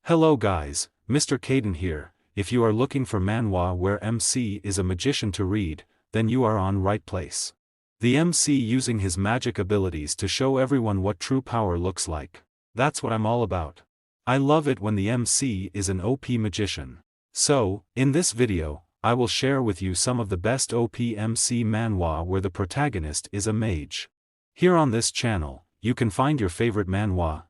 Hello guys, Mr. Caden here. If you are looking for manhwa where MC is a magician to read, then you are on right place. The MC using his magic abilities to show everyone what true power looks like. That's what I'm all about. I love it when the MC is an OP magician. So, in this video, I will share with you some of the best OP MC manhwa where the protagonist is a mage. Here on this channel, you can find your favorite manhwa,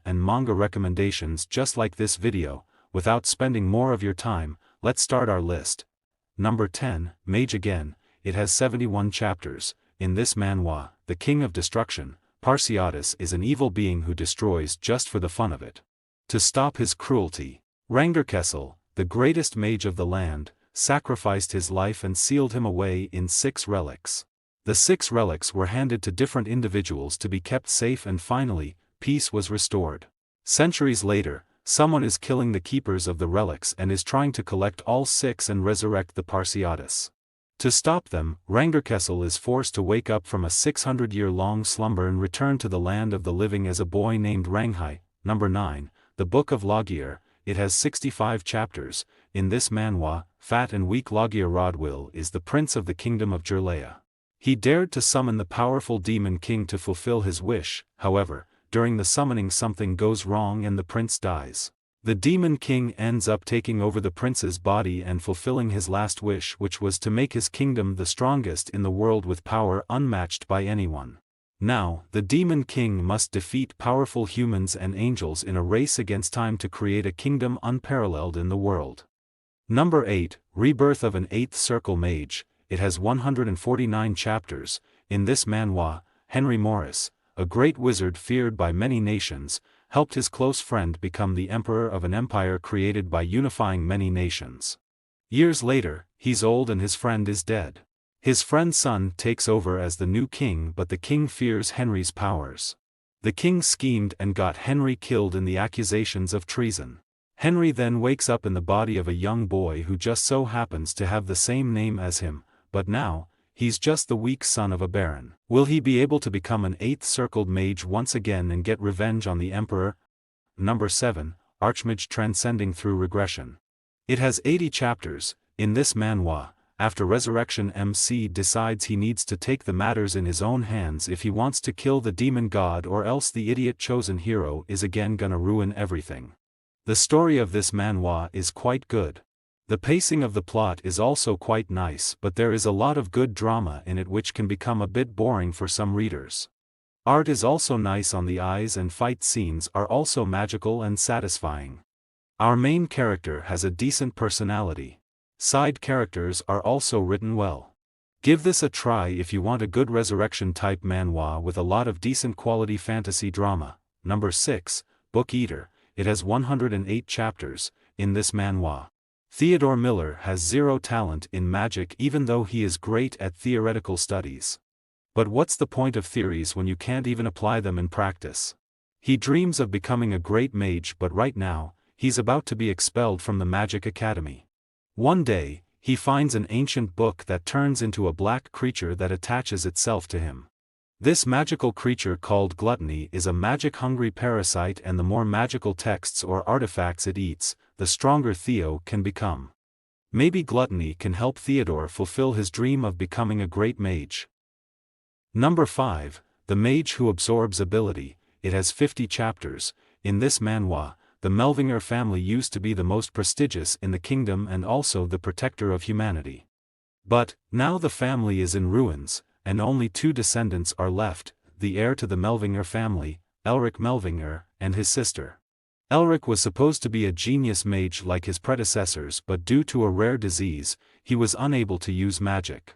and manga recommendations just like this video. Without spending more of your time, let's start our list. Number 10, Mage again. It has 71 chapters. In this manhwa, the King of Destruction, Parsiatus, is an evil being who destroys just for the fun of it. To stop his cruelty, Rangerkessel, the greatest mage of the land, sacrificed his life and sealed him away in 6 relics. The 6 relics were handed to different individuals to be kept safe, and finally, peace was restored. Centuries later, someone is killing the keepers of the relics and is trying to collect all 6 and resurrect the Parsiatus. To stop them, Rangerkessel is forced to wake up from a 600-year-long slumber and return to the land of the living as a boy named Ranghai. Number 9, the Book of Logier. It has 65 chapters. In this manhwa, fat and weak Logier Rodwill is the prince of the kingdom of Jerlea. He dared to summon the powerful demon king to fulfill his wish. However, during the summoning something goes wrong and the prince dies. The demon king ends up taking over the prince's body and fulfilling his last wish, which was to make his kingdom the strongest in the world with power unmatched by anyone. Now, the demon king must defeat powerful humans and angels in a race against time to create a kingdom unparalleled in the world. Number 8, Rebirth of an 8th Circle Mage. It has 149 chapters. In this manhwa, Henry Morris, a great wizard feared by many nations, helped his close friend become the emperor of an empire created by unifying many nations. Years later, he's old and his friend is dead. His friend's son takes over as the new king, but the king fears Henry's powers. The king schemed and got Henry killed in the accusations of treason. Henry then wakes up in the body of a young boy who just so happens to have the same name as him. But now, he's just the weak son of a baron. Will he be able to become an 8th circled mage once again and get revenge on the emperor? Number 7, Archmage Transcending Through Regression. It has 80 chapters. In this manhwa, after resurrection, MC decides he needs to take the matters in his own hands if he wants to kill the demon god, or else the idiot chosen hero is again gonna ruin everything. The story of this manhwa is quite good. The pacing of the plot is also quite nice, but there is a lot of good drama in it which can become a bit boring for some readers. Art is also nice on the eyes and fight scenes are also magical and satisfying. Our main character has a decent personality. Side characters are also written well. Give this a try if you want a good resurrection type manhwa with a lot of decent quality fantasy drama. Number 6, Book Eater. It has 108 chapters. In this manhwa, Theodore Miller has 0 talent in magic, even though he is great at theoretical studies. But what's the point of theories when you can't even apply them in practice? He dreams of becoming a great mage, but right now, he's about to be expelled from the Magic Academy. One day, he finds an ancient book that turns into a black creature that attaches itself to him. This magical creature called Gluttony is a magic-hungry parasite, and the more magical texts or artifacts it eats, the stronger Theo can become. Maybe Gluttony can help Theodore fulfill his dream of becoming a great mage. Number 5, The Mage Who Absorbs Ability. It has 50 chapters. In this manhwa, the Melvinger family used to be the most prestigious in the kingdom and also the protector of humanity. But, now the family is in ruins, and only 2 descendants are left, the heir to the Melvinger family, Elric Melvinger, and his sister. Elric was supposed to be a genius mage like his predecessors, but due to a rare disease, he was unable to use magic.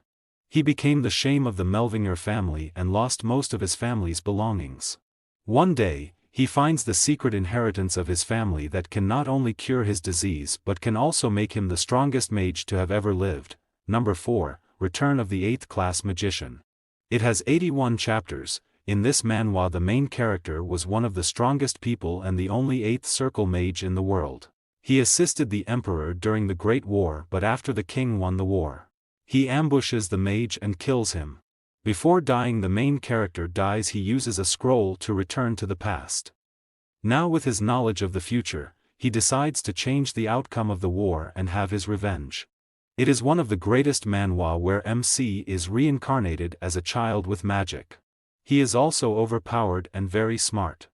He became the shame of the Melvinger family and lost most of his family's belongings. One day, he finds the secret inheritance of his family that can not only cure his disease but can also make him the strongest mage to have ever lived. Number 4, Return of the 8th Class Magician. It has 81 chapters. In this manhwa, the main character was one of the strongest people and the only 8th circle mage in the world. He assisted the emperor during the Great War, but after the king won the war, he ambushes the mage and kills him. Before dying, the main character dies. He uses a scroll to return to the past. Now with his knowledge of the future, he decides to change the outcome of the war and have his revenge. It is one of the greatest manhwa where MC is reincarnated as a child with magic. He is also overpowered and very smart.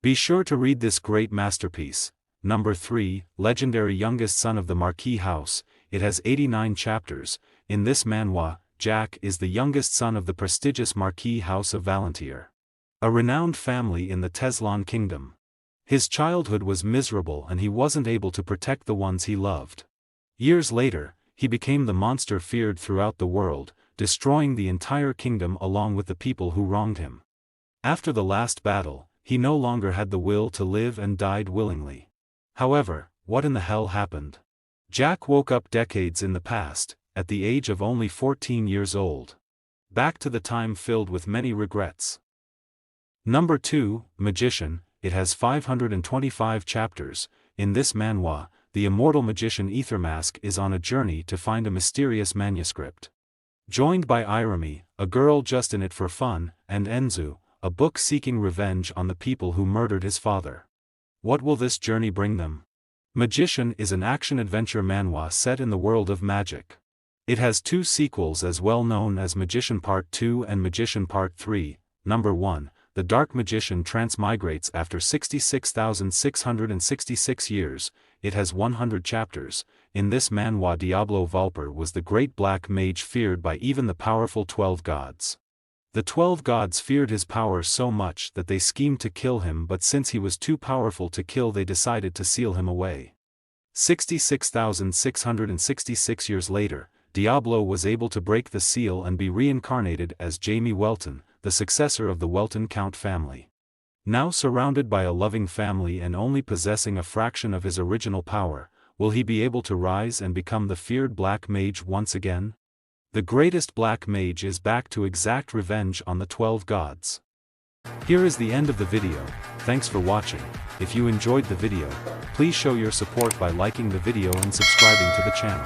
Be sure to read this great masterpiece. Number 3, Legendary Youngest Son of the Marquis House. It has 89 chapters. In this manhwa, Jack is the youngest son of the prestigious Marquis House of Valantier, a renowned family in the Teslan Kingdom. His childhood was miserable and he wasn't able to protect the ones he loved. Years later, he became the monster feared throughout the world, destroying the entire kingdom along with the people who wronged him. After the last battle, he no longer had the will to live and died willingly. However, what in the hell happened? Jack woke up decades in the past, at the age of only 14 years old. Back to the time filled with many regrets. Number 2, Magician. It has 525 chapters. In this manhwa, the immortal magician Ethermask is on a journey to find a mysterious manuscript. Joined by Irami, a girl just in it for fun, and Enzu, a book seeking revenge on the people who murdered his father. What will this journey bring them? Magician is an action-adventure manhwa set in the world of magic. It has 2 sequels as well known as Magician Part 2 and Magician Part 3. Number 1, the Dark Magician transmigrates after 66,666 years. It has 100 chapters. In this manhwa, Diablo Valper was the great black mage feared by even the powerful 12 gods. The 12 gods feared his power so much that they schemed to kill him, but since he was too powerful to kill, they decided to seal him away. 66,666 years later, Diablo was able to break the seal and be reincarnated as Jamie Welton, the successor of the Welton Count family. Now surrounded by a loving family and only possessing a fraction of his original power, will he be able to rise and become the feared Black Mage once again? The greatest Black Mage is back to exact revenge on the 12 gods. Here is the end of the video. Thanks for watching. If you enjoyed the video, please show your support by liking the video and subscribing to the channel.